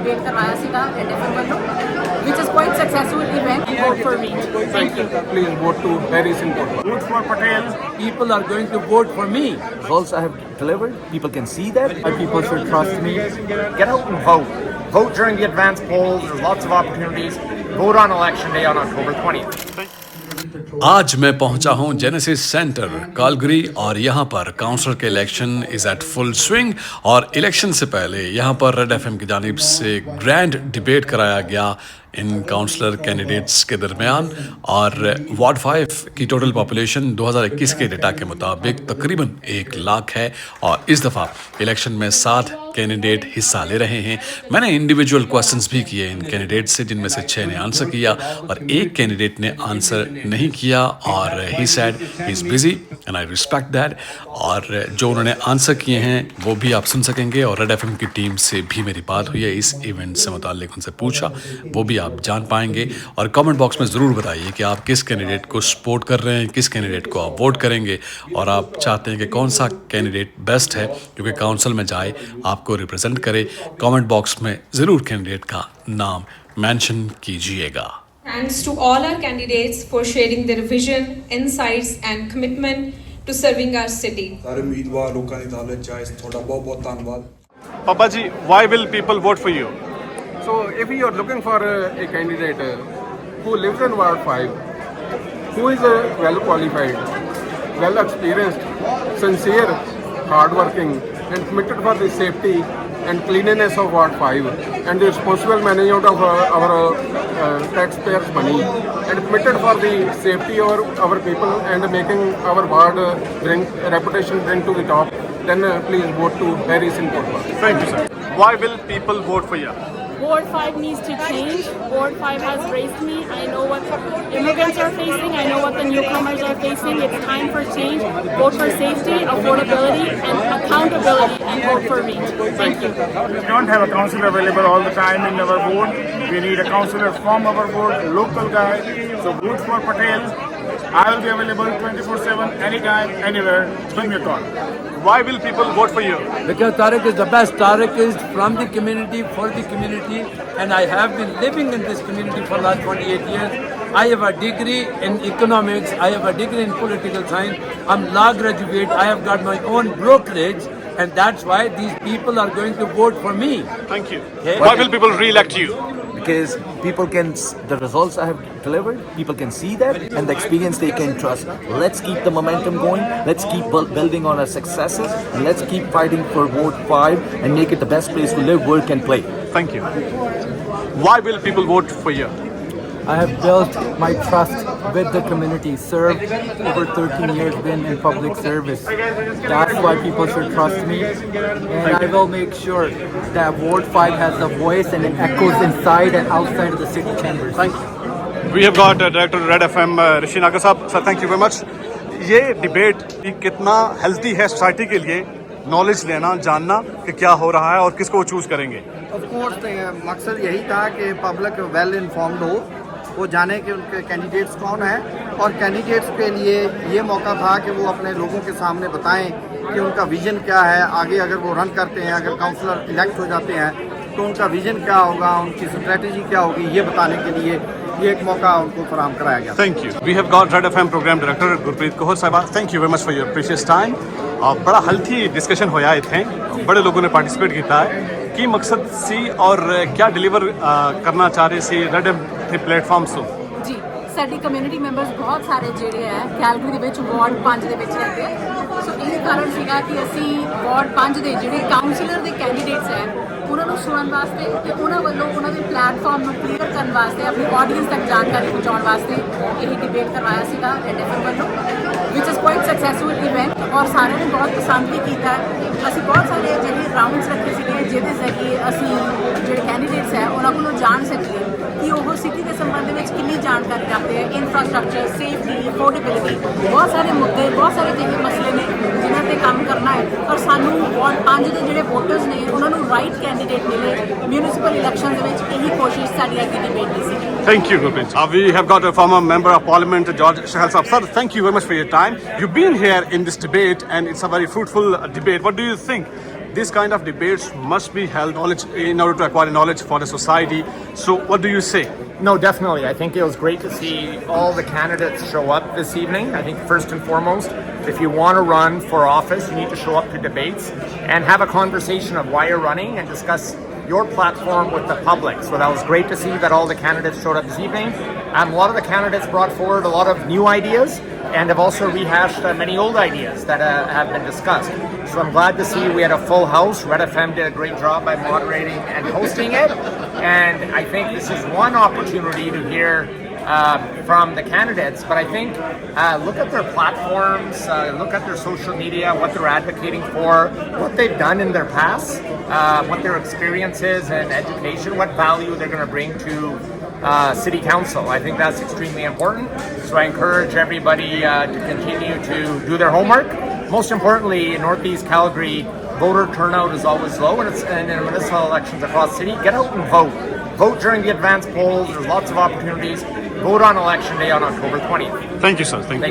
Debate करवाया सीगा red FM वालों, which is quite successful event. Vote for me. Thank you. Please vote to Harry Singh Kotwal. Vote for Patel. People are going to vote for me. Results I have delivered, people can see that. People should trust me. Get out and vote. Vote during the advance polls. There's lots of opportunities. Vote on election day on October 20th. आज मैं पहुंचा हूं genesis centre Calgary और यहां पर counsellor के election is at full swing और election से पहले यहां पर रेड एफएम की जानिब से ग्रैंड डिबेट कराया गया इन काउंसलर कैंडिडेट्स के दरमियान और वार्ड 5 की टोटल पॉपुलेशन 2021 के डेटा के मुताबिक तकरीबन 1 लाख है और इस दफ़ा इलेक्शन में 7 कैंडिडेट हिस्सा ले रहे हैं। मैंने इंडिविजुअल क्वेश्चंस भी किए इन कैंडिडेट से, जिनमें से 6 ने आंसर किया और एक कैंडिडेट ने आंसर नहीं किया और he said he is busy and I respect that. और जो उन्होंने आंसर किए हैं वो भी आप सुन सकेंगे और रेड एफएम की टीम से भी मेरी बात हुई है, इस इवेंट से मुताल्लिक उनसे पूछा, वो भी आप जान पाएंगे। और कमेंट बॉक्स में ज़रूर बताइए कि आप किस कैंडिडेट को सपोर्ट कर रहे हैं, किस कैंडिडेट को आप वोट करेंगे और आप चाहते हैं कि कौन सा कैंडिडेट बेस्ट है क्योंकि काउंसिल में जाए, आपको रिप्रेजेंट करे। कमेंट बॉक्स में ज़रूर कैंडिडेट का नाम मेंशन कीजिएगा। Thanks to all our candidates for sharing their vision, insights and commitment to serving our city. ਸਾਰੇ ਉਮੀਦਵਾਰ ਲੋਕਾਂ ਦੀ ਦਾਲਤ ਚਾਹੇ ਤੁਹਾਡਾ ਬਹੁਤ ਬਹੁਤ ਧੰਨਵਾਦ। Papa ji, why will people vote for you? So if you are looking for a candidate who lives in Ward 5, who is well qualified, well experienced, sincere, hardworking and committed for the safety and cleanliness of Ward 5 and the responsible management of our taxpayers' money and committed for the safety of our people and making our ward reputation bring to the top, then please vote to Harry Singh Kotwal. Thank you, sir. Why will people vote for you? Ward 5 needs to change. Ward 5 has raised me. I know what immigrants are facing. I know what the newcomers are facing. It's time for change. Vote for safety, affordability, and accountability, and vote for me. Thank you. We don't have a councillor available all the time in our ward. We need a councillor from our ward, local guy. So vote for Patel. I will be available 24/7, anytime, anywhere. Give me a call. Why will people vote for you? Because Tariq is the best. Tariq is from the community, for the community, and I have been living in this community for the last 28 years. I have a degree in economics, I have a degree in political science, I'm law graduate, I have got my own brokerage, and that's why these people are going to vote for me. Thank you. Okay. Why will people re-elect you? Because people can, the results I have delivered, people can see that and the experience they can trust. Let's keep the momentum going, let's keep building on our successes, and let's keep fighting for Ward 5 and make it the best place to live, work and play. Thank you. Why will people vote for you? I have built my trust with the community, served over 13 years, been in public service. That's why people should trust me, and I will make sure that Ward 5 has a voice and it echoes inside and outside of the city chambers. Thank you. We have got Director Red FM, Rishi Nagar साहब. Sir, thank you very much. ये debate कितना healthy है society के लिए, knowledge लेना, जानना कि क्या हो रहा है और किसको चूज करेंगे। ऑफ कोर्स मकसद यही था कि पब्लिक वेल इन्फॉर्म्ड हो, वो जाने कि उनके कैंडिडेट्स कौन हैं और कैंडिडेट्स के लिए ये मौका था कि वो अपने लोगों के सामने बताएं कि उनका विज़न क्या है, आगे अगर वो रन करते हैं, अगर काउंसलर इलेक्ट हो जाते हैं तो उनका विज़न क्या होगा, उनकी स्ट्रेटजी क्या होगी, ये बताने के लिए ये एक मौका उनको फराहम कराया गया। Thank you. We have got Red FM program director Gurpreet Kaur Sahiba, thank you very much for your precious time. और बड़ा हेल्थी डिस्कशन होया इत्थे, बड़े लोगों ने पार्टिसिपेट किया है की मकसद सी और क्या डिलीवर करना चाह रहे सी रेड एफएम प्लेटफॉर्म सो ਜੀ ਸਾਡੀ ਕਮਿਊਨਿਟੀ ਮੈਂਬਰਸ ਬਹੁਤ ਸਾਰੇ ਜਿਹੜੇ ਹੈ ਕੈਲਗਰੀ ਦੇ ਵਿੱਚ ਵਾਰਡ 5 ਦੇ ਵਿੱਚ ਰਹਿੰਦੇ ਆ। ਸੋ ਇਹ ਕਾਰਨ ਸੀਗਾ ਕਿ ਅਸੀਂ ਵਾਰਡ 5 ਦੇ ਜਿਹੜੇ ਕਾਉਂਸਲਰ ਦੇ ਕੈਂਡੀਡੇਟਸ ਹੈ ਉਹਨਾਂ ਨੂੰ ਸੁਣਨ ਵਾਸਤੇ ਤੇ ਉਹਨਾਂ ਵੱਲੋਂ ਉਹਨਾਂ ਦੇ ਪਲੇਟਫਾਰਮ ਨੂੰ ਕਲੀਅਰ ਕਰਨ ਵਾਸਤੇ, ਆਪਣੀ ਆਡੀਅנס ਤੱਕ ਜਾਣਕਾਰੀ ਪਹੁੰਚਾਉਣ ਵਾਸਤੇ ਇਹ ਡਿਬੇਟ ਕਰਵਾਇਆ ਸੀਗਾ ਰੈਡ ਐਫਐਮ ਵੱਲੋਂ, which is quite successful event ਔਰ ਸਾਰਿਆਂ ਨੇ ਬਹੁਤ ਪਸੰਦ ਵੀ ਕੀਤਾ। ਅਸੀਂ ਬਹੁਤ ਸਾਰੇ ਜਿਹੜੇ ਰਾਊਂਡਸ ਰੱਖੇ ਸੀਗੇ ਜਿਹਦੇ ਜ਼ਰੀਏ ਅਸੀਂ ਜਿਹੜੇ ਕੈਂਡੀਡੇਟਸ ਹੈ ਉਹਨਾਂ ਕੋਲੋਂ ਜਾਣ ਸਕੀਏ ਕਿ ਉਹ ਸਿਟੀ ਦੇ ਸੰਬੰਧ ਵਿੱਚ ਕਿੰਨੀ ਜਾਣਕਾਰੀ ਰੱਖਦੇ ਹੈ, ਇਨਫਰਾਸਟ੍ਰਕਚਰ, ਸੇਫਟੀ, ਅਫੋਰਡੇਬਿਲਿਟੀ, ਬਹੁਤ ਸਾਰੇ ਮੁੱਦੇ, ਬਹੁਤ ਸਾਰੇ ਜਿਹੇ ਮਸਲੇ ਨੇ ਜਿਨ੍ਹਾਂ ਤੇ ਕੰਮ ਕਰਨਾ ਹੈ ਔਰ ਸਾਨੂੰ ਵਾਰਡ 5 ਦੇ ਜਿਹੜੇ ਵੋਟਰਸ ਨੇ ਉਹਨਾਂ ਨੂੰ ਰਾਈਟ ਕੈਂਡੀਡੇਟ ਮਿਲੇ ਮਿਊਨਿਸਪਲ ਇਲੈਕਸ਼ਨ ਦੇ ਵਿੱਚ। ਇਹੀ ਕੋਸ਼ਿਸ਼ ਸਾਡੀ ਅੱਜ ਦੀ debate the C. Thank you, Gurpreet. We have got a former member of Parliament, George Shahal Saab. Sir, thank you very much for your time. You've been here in this debate and it's a very fruitful debate. What do you think? This kind of debates must be held knowledge in order to acquire knowledge for the society. So what do you say? No, definitely. I think it was great to see all the candidates show up this evening. I think first and foremost, if you want to run for office, you need to show up to debates and have a conversation of why you're running and discuss your platform with the public. So that was great to see that all the candidates showed up this evening. A lot of the candidates brought forward a lot of new ideas and have also rehashed many old ideas that have been discussed. So I'm glad to see we had a full house. Red FM did a great job by moderating and hosting it. And I think this is one opportunity to hear from the candidates, but I think look at their platforms, look at their social media, what they're advocating for, what they've done in their past, what their experience is in education, what value they're going to bring to City Council. I think that's extremely important. So I encourage everybody to continue to do their homework. Most importantly, in Northeast Calgary, voter turnout is always low, and in municipal elections across the city, get out and vote. Vote during the advance polls. There's lots of opportunities. Vote on election day on October 20th. Thank you, sir. Thank you.